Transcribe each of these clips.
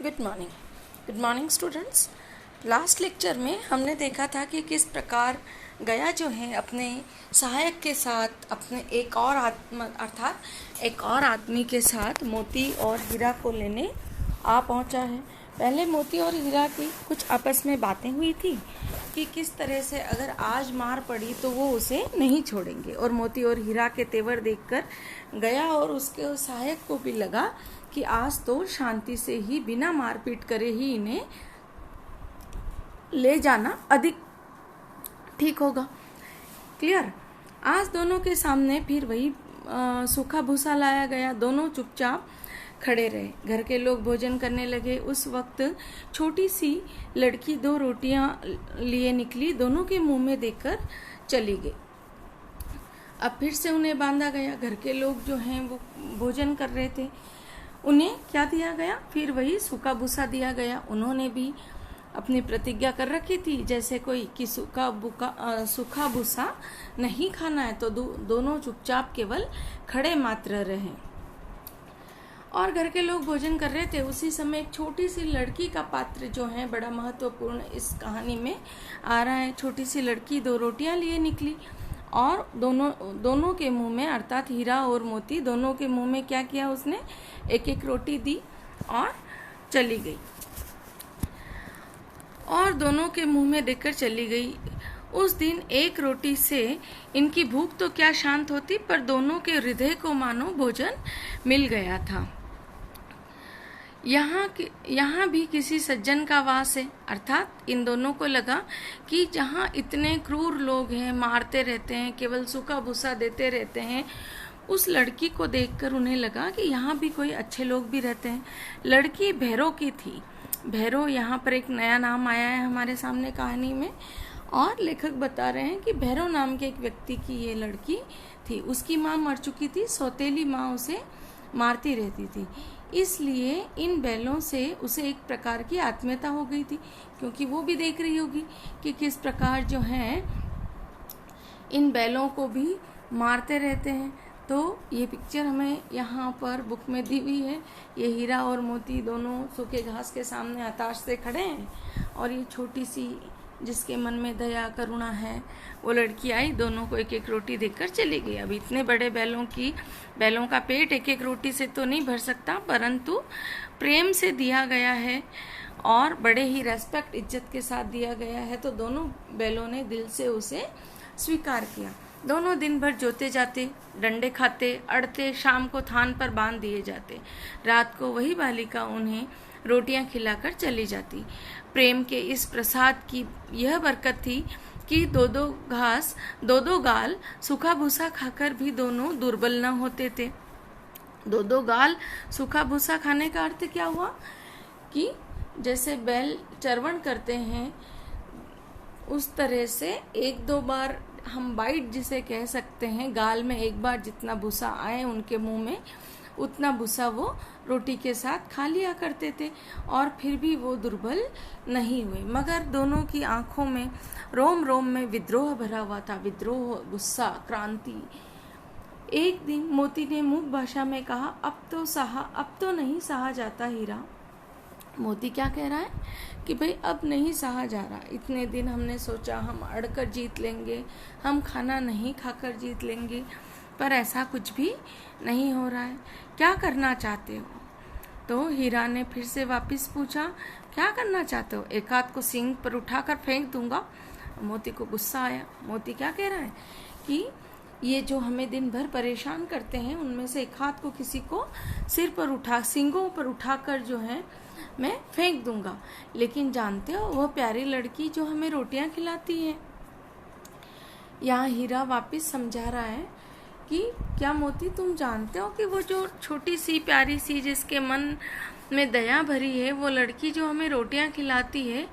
Good morning students. Last lecture में हमने देखा था कि किस प्रकार गया जो है अपने सहायक के साथ अपने एक और आदमी के साथ मोती और हीरा को लेने आ पहुंचा है। पहले मोती और हीरा की कुछ आपस में बातें हुई थी कि किस तरह से अगर आज मार पड़ी तो वो उसे नहीं छोड़ेंगे, और मोती और हीरा के तेवर देखकर गया और उसके सहायक को भी लगा कि आज तो शांति से ही बिना मारपीट करे ही इन्हें ले जाना अधिक ठीक होगा। क्लियर। आज दोनों के सामने फिर वही सूखा भूसा लाया गया। दोनों चुपचाप खड़े रहे। घर के लोग भोजन करने लगे। उस वक्त छोटी सी लड़की 2 रोटियां लिए निकली, दोनों के मुंह में देकर चली गई। अब फिर से उन्हें बांधा गया। घर के लोग जो हैं वो भोजन कर रहे थे। उन्हें क्या दिया गया? फिर वही सूखा भूसा दिया गया। उन्होंने भी अपनी प्रतिज्ञा कर रखी थी जैसे कोई कि सूखा भूसा नहीं खाना है, तो दोनों चुपचाप केवल खड़े मात्र रहे। और घर के लोग भोजन कर रहे थे। उसी समय एक छोटी सी लड़की का पात्र जो है बड़ा महत्वपूर्ण इस कहानी में आ रहा है। छोटी सी लड़की 2 रोटियां लिए निकली और दोनों के मुंह में, अर्थात हीरा और मोती दोनों के मुंह में क्या किया? उसने एक रोटी दी और चली गई, और दोनों के मुंह में देकर चली गई। उस दिन एक रोटी से इनकी भूख तो क्या शांत होती, पर दोनों के हृदय को मानो भोजन मिल गया था। यहाँ भी किसी सज्जन का वास है। अर्थात इन दोनों को लगा कि जहाँ इतने क्रूर लोग हैं, मारते रहते हैं, केवल सूखा भूसा देते रहते हैं, उस लड़की को देखकर उन्हें लगा कि यहाँ भी कोई अच्छे लोग भी रहते हैं। लड़की भैरव की थी। भैरव यहाँ पर एक नया नाम आया है हमारे सामने कहानी में, और लेखक बता रहे हैं कि भैरव नाम के एक व्यक्ति की ये लड़की थी। उसकी माँ मर चुकी थी। सौतेली माँ उसे मारती रहती थी, इसलिए इन बैलों से उसे एक प्रकार की आत्मीयता हो गई थी, क्योंकि वो भी देख रही होगी कि किस प्रकार जो है इन बैलों को भी मारते रहते हैं। तो ये पिक्चर हमें यहाँ पर बुक में दी हुई है। ये हीरा और मोती दोनों सूखे घास के सामने हताश से खड़े हैं, और ये छोटी सी जिसके मन में दया करुणा है वो लड़की आई, दोनों को एक रोटी देकर चली गई। अब इतने बड़े बैलों का पेट एक रोटी से तो नहीं भर सकता, परंतु प्रेम से दिया गया है और बड़े ही रेस्पेक्ट इज्जत के साथ दिया गया है, तो दोनों बैलों ने दिल से उसे स्वीकार किया। दोनों दिन भर जोते जाते, डंडे खाते, अड़ते, शाम को थान पर बांध दिए जाते। रात को वही बालिका उन्हें रोटियां खिलाकर चली जाती। प्रेम के इस प्रसाद की यह बरकत थी कि दो गाल सूखा भूसा खाकर भी दोनों दुर्बल न होते थे। 2 गाल सूखा भूसा खाने का अर्थ क्या हुआ कि जैसे बैल चरवण करते हैं, उस तरह से 1-2 बार हम बाइट जिसे कह सकते हैं, गाल में एक बार जितना भूसा आए उनके मुंह में, उतना भूसा वो रोटी के साथ खा लिया करते थे, और फिर भी वो दुर्बल नहीं हुए। मगर दोनों की आंखों में, रोम रोम में विद्रोह भरा हुआ था। विद्रोह, गुस्सा, क्रांति। एक दिन मोती ने मूक भाषा में कहा, अब तो नहीं सहा जाता हीरा। मोती क्या कह रहा है कि भाई अब नहीं सहा जा रहा। इतने दिन हमने सोचा हम अड़कर जीत लेंगे, हम खाना नहीं खाकर जीत लेंगे, पर ऐसा कुछ भी नहीं हो रहा है। क्या करना चाहते हो? तो हीरा ने फिर से वापस पूछा, क्या करना चाहते हो? एक हाथ को सींग पर उठाकर फेंक दूंगा। मोती को गुस्सा आया। मोती क्या कह रहा है कि ये जो हमें दिन भर परेशान करते हैं, उनमें से एक हाथ को किसी को सींगों पर उठाकर जो है मैं फेंक दूंगा। लेकिन जानते हो वह प्यारी लड़की जो हमें रोटियां खिलाती है। यहाँ हीरा वापस समझा रहा है कि क्या मोती तुम जानते हो कि वो जो छोटी सी प्यारी सी जिसके मन में दया भरी है, वो लड़की जो हमें रोटियां खिलाती है,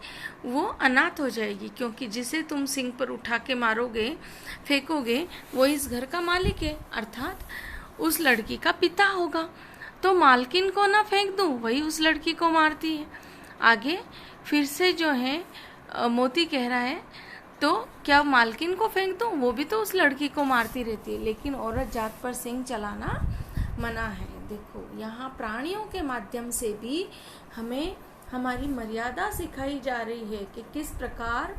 वो अनाथ हो जाएगी, क्योंकि जिसे तुम सिंग पर उठा के मारोगे, फेंकोगे, वो इस घर का मालिक है, अर्थात उस लड़की का पिता होगा। तो मालकिन को ना फेंक दूं, वही उस लड़की को मारती है। आगे फिर से जो है मोती कह रहा है, तो क्या मालकिन को फेंक दूं? वो भी तो उस लड़की को मारती रहती है। लेकिन औरत जात पर सिंग चलाना मना है। देखो यहाँ प्राणियों के माध्यम से भी हमें हमारी मर्यादा सिखाई जा रही है कि किस प्रकार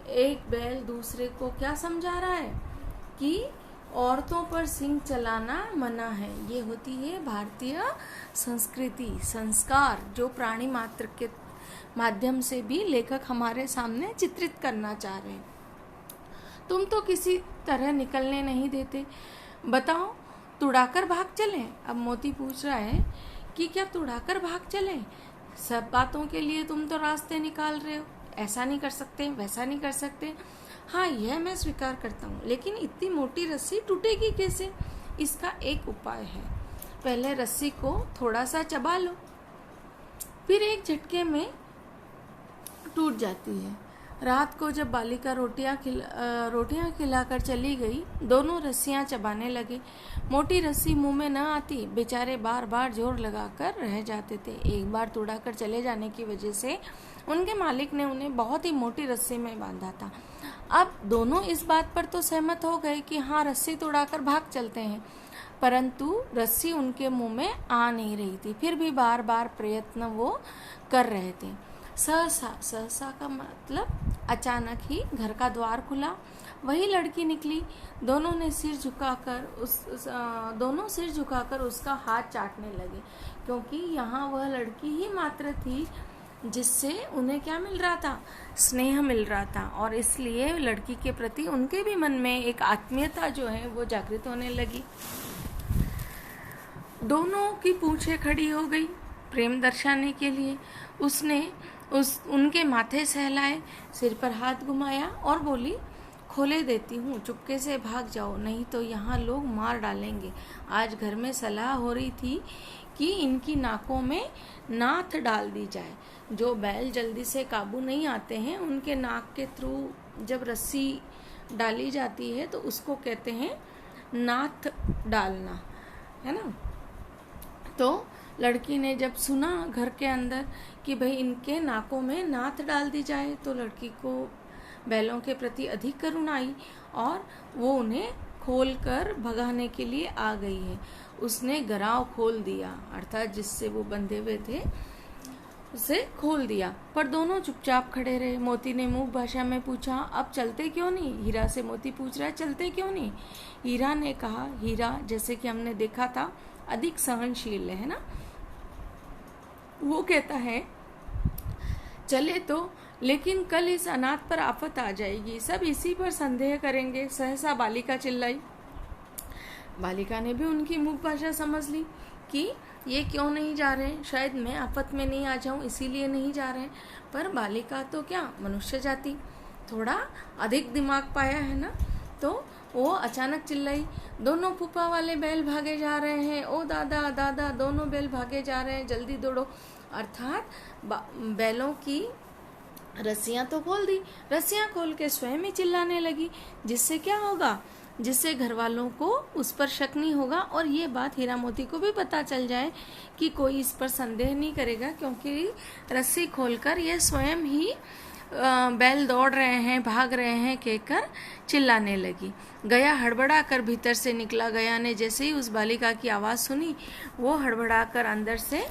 एक बैल दूसरे को क्या समझा रहा है कि औरतों पर सिंग चलाना मना है। ये होती है भारतीय संस्कृति, संस्कार, जो प्राणी मात्र के माध्यम से भी लेखक हमारे सामने चित्रित करना चाह रहे हैं। तुम तो किसी तरह निकलने नहीं देते, बताओ तुड़ाकर भाग चलें। अब मोती पूछ रहा है कि क्या तुड़ाकर भाग चलें? सब बातों के लिए तुम तो रास्ते निकाल रहे हो, ऐसा नहीं कर सकते, वैसा नहीं कर सकते। हाँ, यह मैं स्वीकार करता हूँ, लेकिन इतनी मोटी रस्सी टूटेगी कैसे? इसका एक उपाय है, पहले रस्सी को थोड़ा सा चबा लो, फिर एक झटके में टूट जाती है। रात को जब बालिका रोटियां खिलाकर चली गई, दोनों रस्सियां चबाने लगे। मोटी रस्सी मुंह में न आती, बेचारे बार बार जोर लगाकर रह जाते थे। एक बार तुड़ाकर चले जाने की वजह से उनके मालिक ने उन्हें बहुत ही मोटी रस्सी में बांधा था। अब दोनों इस बात पर तो सहमत हो गए कि हाँ, रस्सी तुड़ाकर भाग चलते हैं, परंतु रस्सी उनके मुंह में आ नहीं रही थी। फिर भी बार बार प्रयत्न वो कर रहे थे। सहसा का मतलब अचानक ही घर का द्वार खुला, वही लड़की निकली। दोनों सिर झुकाकर उसका हाथ चाटने लगे, क्योंकि यहाँ वह लड़की ही मात्र थी जिससे उन्हें क्या मिल रहा था? स्नेह मिल रहा था, और इसलिए लड़की के प्रति उनके भी मन में एक आत्मीयता जो है वो जागृत होने लगी। दोनों की पूंछें खड़ी हो गई प्रेम दर्शाने के लिए। उसने उनके माथे सहलाए, सिर पर हाथ घुमाया और बोली, खोले देती हूँ, चुपके से भाग जाओ, नहीं तो यहाँ लोग मार डालेंगे। आज घर में सलाह हो रही थी कि इनकी नाकों में नाथ डाल दी जाए। जो बैल जल्दी से काबू नहीं आते हैं, उनके नाक के थ्रू जब रस्सी डाली जाती है तो उसको कहते हैं नाथ डालना, है ना। तो लड़की ने जब सुना घर के अंदर कि भाई इनके नाकों में नाथ डाल दी जाए, तो लड़की को बैलों के प्रति अधिक करुणा आई और वो उन्हें खोलकर भगाने के लिए आ गई है। उसने गराव खोल दिया, अर्थात जिससे वो बंधे हुए थे उसे खोल दिया, पर दोनों चुपचाप खड़े रहे। मोती ने मूक भाषा में पूछा, अब चलते क्यों नहीं? हीरा से मोती पूछ रहा है, चलते क्यों नहीं? हीरा ने कहा, हीरा जैसे कि हमने देखा था अधिक सहनशील है ना, वो कहता है चले तो, लेकिन कल इस अनाथ पर आफत आ जाएगी, सब इसी पर संदेह करेंगे। सहसा बालिका चिल्लाई। बालिका ने भी उनकी मुख भाषा समझ ली कि ये क्यों नहीं जा रहे, शायद मैं आफत में नहीं आ जाऊं इसीलिए नहीं जा रहे। पर बालिका तो क्या, मनुष्य जाति थोड़ा अधिक दिमाग पाया है ना, तो वो अचानक चिल्लाई, दोनों फूफा वाले बैल भागे जा रहे हैं, ओ दादा दादा, दोनों बैल भागे जा रहे हैं, जल्दी दौड़ो। अर्थात बैलों की रस्सियां तो खोल दी, रस्सियां खोल के स्वयं ही चिल्लाने लगी, जिससे क्या होगा, जिससे घर वालों को उस पर शक नहीं होगा और ये बात हीरा मोती को भी पता चल जाए कि कोई इस पर संदेह नहीं करेगा, क्योंकि रस्सी खोलकर ये स्वयं ही बैल दौड़ रहे हैं, भाग रहे हैं कहकर चिल्लाने लगी। गया हड़बड़ा कर भीतर से निकला। गया ने जैसे ही उस बालिका की आवाज़ सुनी, वो हड़बड़ा कर अंदर से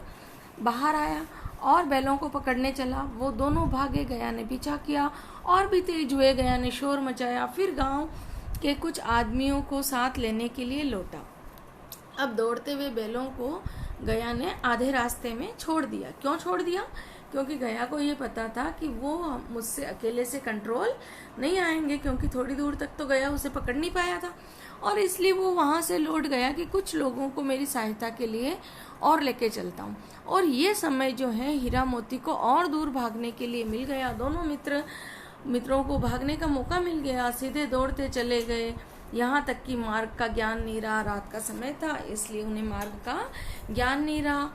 बाहर आया और बैलों को पकड़ने चला। वो दोनों भागे, गया ने पीछा किया और भी तेज हुए। गया ने शोर मचाया, फिर गांव के कुछ आदमियों को साथ लेने के लिए लौटा। अब दौड़ते हुए बैलों को गया ने आधे रास्ते में छोड़ दिया। क्यों छोड़ दिया? क्योंकि गया को ये पता था कि वो मुझसे अकेले से कंट्रोल नहीं आएंगे, क्योंकि थोड़ी दूर तक तो गया उसे पकड़ नहीं पाया था, और इसलिए वो वहाँ से लौट गया कि कुछ लोगों को मेरी सहायता के लिए और लेके चलता हूँ। और ये समय जो है हीरा मोती को और दूर भागने के लिए मिल गया। दोनों मित्रों को भागने का मौका मिल गया, सीधे दौड़ते चले गए। यहाँ तक कि मार्ग का ज्ञान नहीं रहा, रात का समय था इसलिए उन्हें मार्ग का ज्ञान नहीं रहा।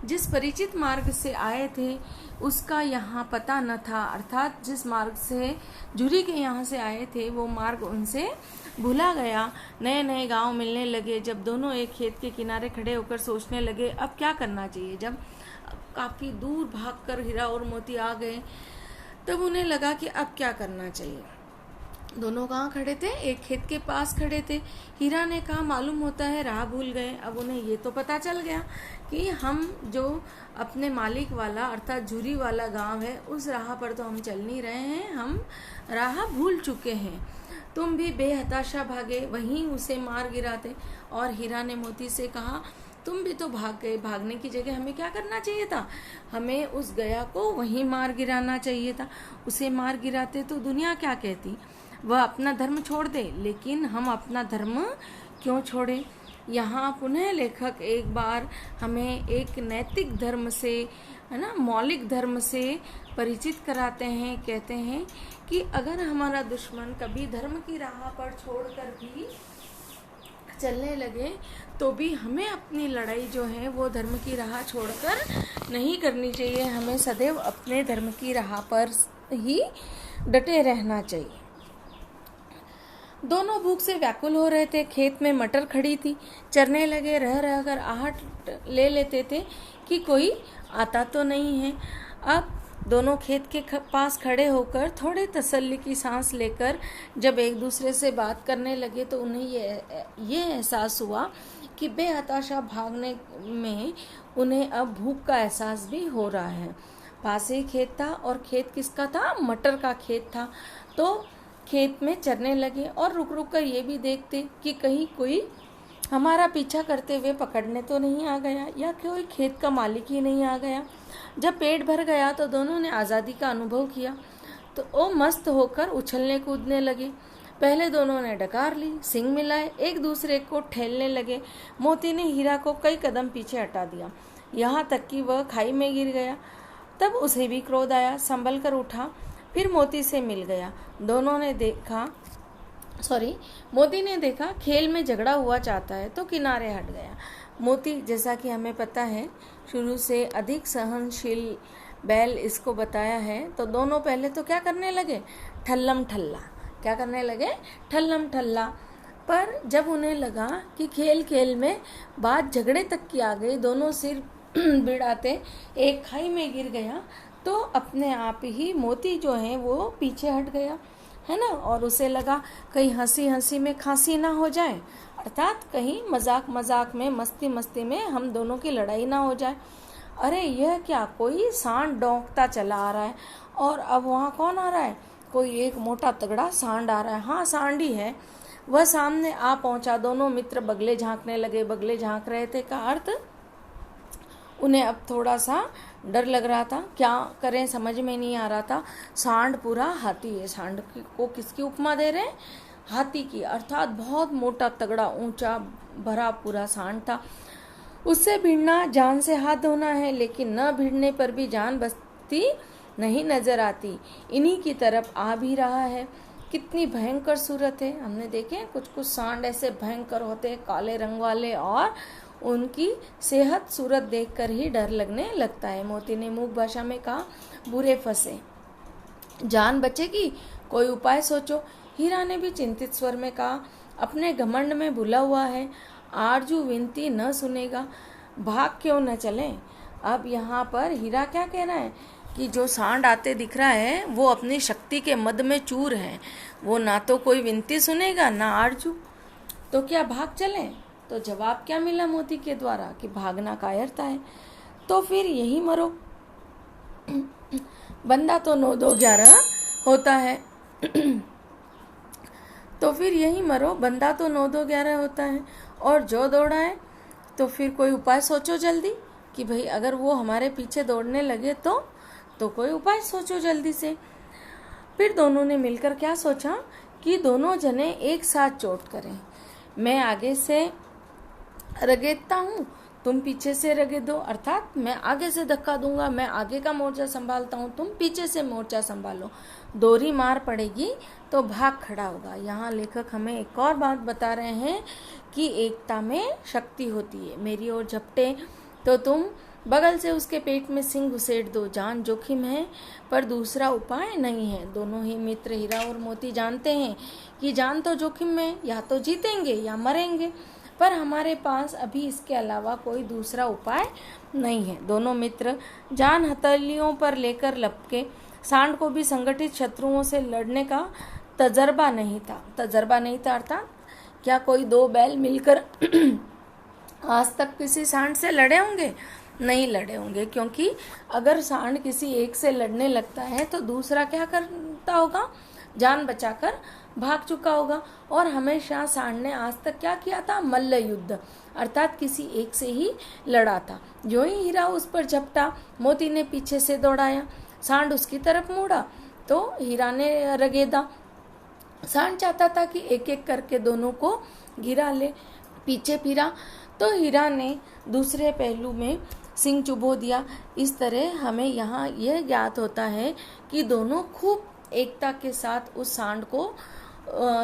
जिस परिचित मार्ग से आए थे उसका यहाँ पता न था, अर्थात जिस मार्ग से झुरी के यहाँ से आए थे वो मार्ग उनसे भूला गया। नए नए गांव मिलने लगे। जब दोनों एक खेत के किनारे खड़े होकर सोचने लगे अब क्या करना चाहिए, जब काफ़ी दूर भागकर हीरा और मोती आ गए, तब उन्हें लगा कि अब क्या करना चाहिए। दोनों कहाँ खड़े थे? एक खेत के पास खड़े थे। हीरा ने कहा मालूम होता है राह भूल गए। अब उन्हें ये तो पता चल गया कि हम जो अपने मालिक वाला अर्थात झूरी वाला गांव है उस राह पर तो हम चल नहीं रहे हैं, हम राह भूल चुके हैं। तुम भी बेहताशा भागे, वहीं उसे मार गिराते। और हीरा ने मोती से कहा तुम भी तो भाग गए, भागने की जगह हमें क्या करना चाहिए था? हमें उस गया को वहीं मार गिराना चाहिए था। उसे मार गिराते तो दुनिया क्या कहती? वह अपना धर्म छोड़ दे, लेकिन हम अपना धर्म क्यों छोड़े? यहाँ पुनः लेखक एक बार हमें एक नैतिक धर्म से, है ना, मौलिक धर्म से परिचित कराते हैं। कहते हैं कि अगर हमारा दुश्मन कभी धर्म की राह पर छोड़कर भी चलने लगे तो भी हमें अपनी लड़ाई जो है वो धर्म की राह छोड़कर नहीं करनी चाहिए। हमें सदैव अपने धर्म की राह पर ही डटे रहना चाहिए। दोनों भूख से व्याकुल हो रहे थे। खेत में मटर खड़ी थी, चरने लगे। रह रह कर आहट ले लेते थे कि कोई आता तो नहीं है। अब दोनों खेत के पास खड़े होकर थोड़े तसल्ली की सांस लेकर जब एक दूसरे से बात करने लगे तो उन्हें ये एहसास हुआ कि बेहताशा भागने में उन्हें अब भूख का एहसास भी हो रहा है। पास ही खेत था और खेत किसका था? मटर का खेत था। तो खेत में चरने लगे और रुक रुक कर ये भी देखते कि कहीं कोई हमारा पीछा करते हुए पकड़ने तो नहीं आ गया या कोई खेत का मालिक ही नहीं आ गया। जब पेट भर गया तो दोनों ने आज़ादी का अनुभव किया तो वो मस्त होकर उछलने कूदने लगे। पहले दोनों ने डकार ली, सिंग मिलाए, एक दूसरे को ठेलने लगे। मोती ने हीरा को कई कदम पीछे हटा दिया, यहाँ तक कि वह खाई में गिर गया। तब उसे भी क्रोध आया, संभल कर उठा, फिर मोती से मिल गया। मोती ने देखा खेल में झगड़ा हुआ चाहता है तो किनारे हट गया। मोती, जैसा कि हमें पता है, शुरू से अधिक सहनशील बैल इसको बताया है। तो दोनों पहले तो क्या करने लगे? ठल्लम ठल्ला। क्या करने लगे? ठल्लम ठल्ला। पर जब उन्हें लगा कि खेल खेल में बात झगड़े तक की आ गई, दोनों सिर बिड़ाते एक खाई में गिर गया, तो अपने आप ही मोती जो है वो पीछे हट गया, है ना। और उसे लगा कहीं हंसी हंसी में खांसी ना हो जाए, अर्थात कहीं मजाक मजाक में, मस्ती मस्ती में हम दोनों की लड़ाई ना हो जाए। अरे यह क्या, कोई सांड डोंकता चला आ रहा है। और अब वहाँ कौन आ रहा है? कोई एक मोटा तगड़ा सांड आ रहा है। हाँ, सांड ही है। वह सामने आ पहुंचा। दोनों मित्र बगले झांकने लगे। बगले झांक रहे थे का अर्थ उन्हें अब थोड़ा सा डर लग रहा था, क्या करें समझ में नहीं आ रहा था। सांड पूरा हाथी है। सांड को किसकी उपमा दे रहे हैं? हाथी की, अर्थात बहुत मोटा तगड़ा ऊंचा भरा पूरा सांड था। उससे भिड़ना जान से हाथ धोना है, लेकिन न भिड़ने पर भी जान बचती नहीं नजर आती। इन्हीं की तरफ आ भी रहा है। कितनी भयंकर सूरत है। हमने देखे कुछ कुछ सांड ऐसे भयंकर होते हैं, काले रंग वाले, और उनकी सेहत सूरत देखकर ही डर लगने लगता है। मोती ने मूक भाषा में कहा, बुरे फंसे, जान बचेगी, कोई उपाय सोचो। हीरा ने भी चिंतित स्वर में कहा, अपने घमंड में भूला हुआ है, आरजू विनती न सुनेगा, भाग क्यों न चले। अब यहाँ पर हीरा क्या कह रहा है कि जो सांड आते दिख रहा है वो अपनी शक्ति के मद में चूर है, वो ना तो कोई विनती सुनेगा ना आरजू, तो क्या भाग चलें। तो जवाब क्या मिला मोती के द्वारा कि भागना कायरता है, तो फिर यही मरो, बंदा तो 9 2 11 होता है। तो फिर यही मरो, बंदा तो 9 2 11 होता है। और जो दौड़ा है तो फिर कोई उपाय सोचो जल्दी कि भाई अगर वो हमारे पीछे दौड़ने लगे तो कोई उपाय सोचो जल्दी से। फिर दोनों ने मिलकर क्या सोचा कि दोनों जने एक साथ चोट करें। मैं आगे से रगेदता हूँ, तुम पीछे से रगेदो, अर्थात मैं आगे से धक्का दूंगा, मैं आगे का मोर्चा संभालता हूँ, तुम पीछे से मोर्चा संभालो। दोहरी मार पड़ेगी तो भाग खड़ा होगा। यहाँ लेखक हमें एक और बात बता रहे हैं कि एकता में शक्ति होती है। मेरी ओर झपटे तो तुम बगल से उसके पेट में सिंग घुसेड़ दो, जान जोखिम है पर दूसरा उपाय नहीं है। दोनों ही मित्र हीरा और मोती जानते हैं कि जान तो जोखिम में, या तो जीतेंगे या मरेंगे, पर हमारे पास अभी इसके अलावा कोई दूसरा उपाय नहीं है। दोनों मित्र जान हथेलियों पर लेकर लपके, सांड को भी संगठित शत्रुओं से लड़ने का तजर्बा नहीं था। तजर्बा नहीं था अर्थात क्या कोई दो बैल मिलकर आज तक किसी सांड से लड़े होंगे? नहीं लड़े होंगे, क्योंकि अगर सांड किसी एक से लड़ने लगता है तो दूसरा क्या करता होगा? जान बचाकर भाग चुका होगा। और हमेशा सांड ने आज तक क्या किया था? मल्ल युद्ध, अर्थात किसी एक से ही लड़ा था। जो ही हीरा उस पर झपटा, मोती ने पीछे से दौड़ाया, सांड उसकी तरफ मुड़ा तो हीरा ने रगेदा। सांड चाहता था कि एक एक करके दोनों को गिरा ले। पीछे फिरा तो हीरा ने दूसरे पहलू में सिंग चुभो दिया। इस तरह हमें यहाँ यह ज्ञात होता है कि दोनों खूब एकता के साथ उस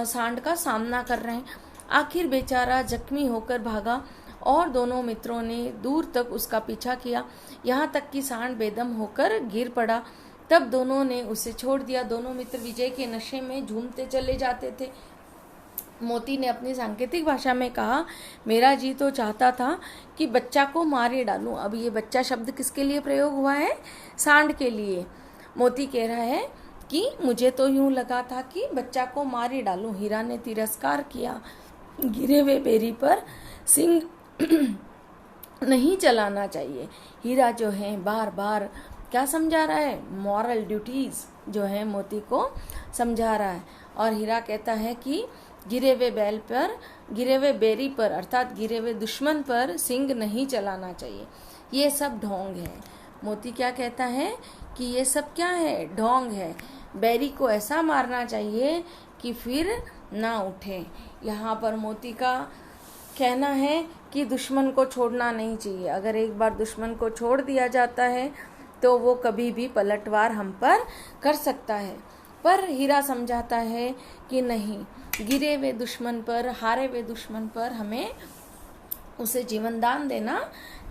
सांड का सामना कर रहे हैं। आखिर बेचारा जख्मी होकर भागा और दोनों मित्रों ने दूर तक उसका पीछा किया, यहाँ तक कि सांड बेदम होकर गिर पड़ा। तब दोनों ने उसे छोड़ दिया। दोनों मित्र विजय के नशे में झूमते चले जाते थे। मोती ने अपनी सांकेतिक भाषा में कहा, मेरा जी तो चाहता था कि बच्चा को मारे डालूं। अब ये बच्चा शब्द किसके लिए प्रयोग हुआ है? सांड के लिए। मोती कह रहा है कि मुझे तो यूं लगा था कि बच्चा को मारे डालूं। हीरा ने तिरस्कार किया। गिरे हुए बेरी पर सिंग नहीं चलाना चाहिए। हीरा जो है बार बार क्या समझा रहा है? मॉरल ड्यूटीज जो है मोती को समझा रहा है। और हीरा कहता है कि गिरे हुए बेरी पर अर्थात गिरे हुए दुश्मन पर सिंग नहीं चलाना चाहिए। ये सब ढोंग है। मोती क्या कहता है कि ये सब क्या है? ढोंग है। बैरी को ऐसा मारना चाहिए कि फिर ना उठे। यहाँ पर मोती का कहना है कि दुश्मन को छोड़ना नहीं चाहिए। अगर एक बार दुश्मन को छोड़ दिया जाता है तो वो कभी भी पलटवार हम पर कर सकता है। पर हीरा समझाता है कि नहीं, गिरे हुए दुश्मन पर, हारे हुए दुश्मन पर हमें उसे जीवन दान देना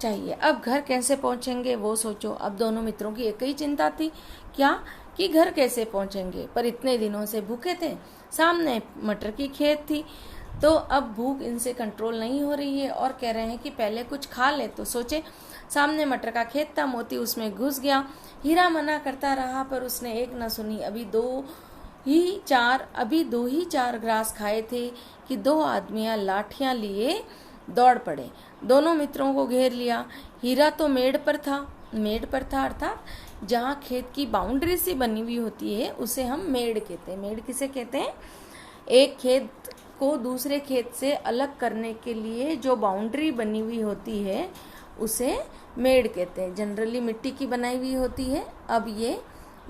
चाहिए। अब घर कैसे पहुंचेंगे वो सोचो। अब दोनों मित्रों की एक ही चिंता थी, क्या कि घर कैसे पहुंचेंगे। पर इतने दिनों से भूखे थे, सामने मटर की खेत थी, तो अब भूख इनसे कंट्रोल नहीं हो रही है और कह रहे हैं कि पहले कुछ खा ले। तो सोचे, सामने मटर का खेत था, मोती उसमें घुस गया। हीरा मना करता रहा पर उसने एक न सुनी। अभी दो ही चार ग्रास खाए थे कि दो आदमियां लाठियां लिए दौड़ पड़े। दोनों मित्रों को घेर लिया। हीरा तो मेड़ पर था अर्थात जहाँ खेत की बाउंड्री सी बनी हुई होती है उसे हम मेड़ कहते हैं। मेड़ किसे कहते हैं? एक खेत को दूसरे खेत से अलग करने के लिए जो बाउंड्री बनी हुई होती है उसे मेड़ कहते हैं। जनरली मिट्टी की बनाई हुई होती है, अब ये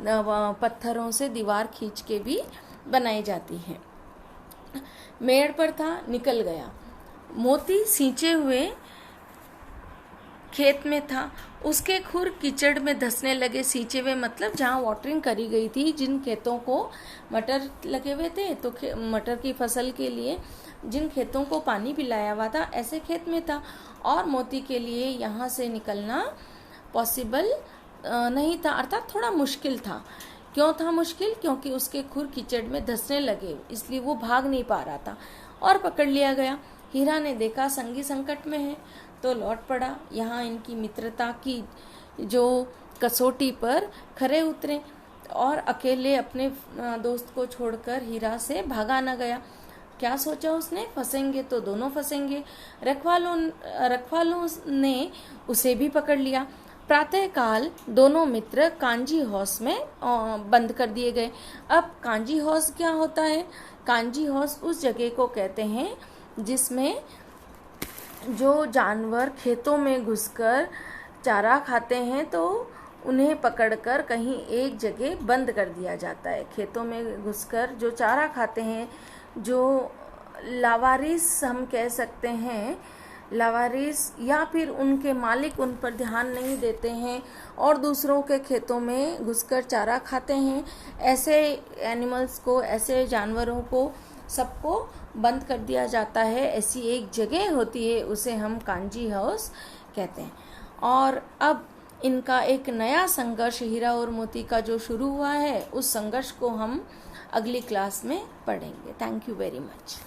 पत्थरों से दीवार खींच के भी बनाई जाती है। मेड़ पर था, निकल गया। मोती सींचे हुए खेत में था, उसके खुर कीचड़ में धंसने लगे। सींचे हुए मतलब जहाँ वाटरिंग करी गई थी, जिन खेतों को मटर लगे हुए थे तो मटर की फसल के लिए जिन खेतों को पानी पिलाया हुआ था, ऐसे खेत में था। और मोती के लिए यहाँ से निकलना पॉसिबल नहीं था, अर्थात थोड़ा मुश्किल था। क्यों था मुश्किल? क्योंकि उसके खुर कीचड़ में धंसने लगे, इसलिए वो भाग नहीं पा रहा था और पकड़ लिया गया। हीरा ने देखा संगी संकट में है तो लौट पड़ा। यहाँ इनकी मित्रता की जो कसौटी पर खरे उतरे और अकेले अपने दोस्त को छोड़कर हीरा से भागा न गया। क्या सोचा उसने? फंसेंगे तो दोनों फंसेंगे। रखवालों ने उसे भी पकड़ लिया। प्रातःकाल दोनों मित्र कांजी हाउस में बंद कर दिए गए। अब कांजी हाउस क्या होता है? कांजी हाउस उस जगह को कहते हैं जिसमें जो जानवर खेतों में घुसकर चारा खाते हैं तो उन्हें पकड़कर कहीं एक जगह बंद कर दिया जाता है। खेतों में घुसकर जो चारा खाते हैं, जो लावारिस हम कह सकते हैं, लावारिस या फिर उनके मालिक उन पर ध्यान नहीं देते हैं और दूसरों के खेतों में घुसकर चारा खाते हैं, ऐसे एनिमल्स को, ऐसे जानवरों को सबको बंद कर दिया जाता है। ऐसी एक जगह होती है, उसे हम कांजी हाउस कहते हैं। और अब इनका एक नया संघर्ष हीरा और मोती का जो शुरू हुआ है, उस संघर्ष को हम अगली क्लास में पढ़ेंगे। Thank you very much.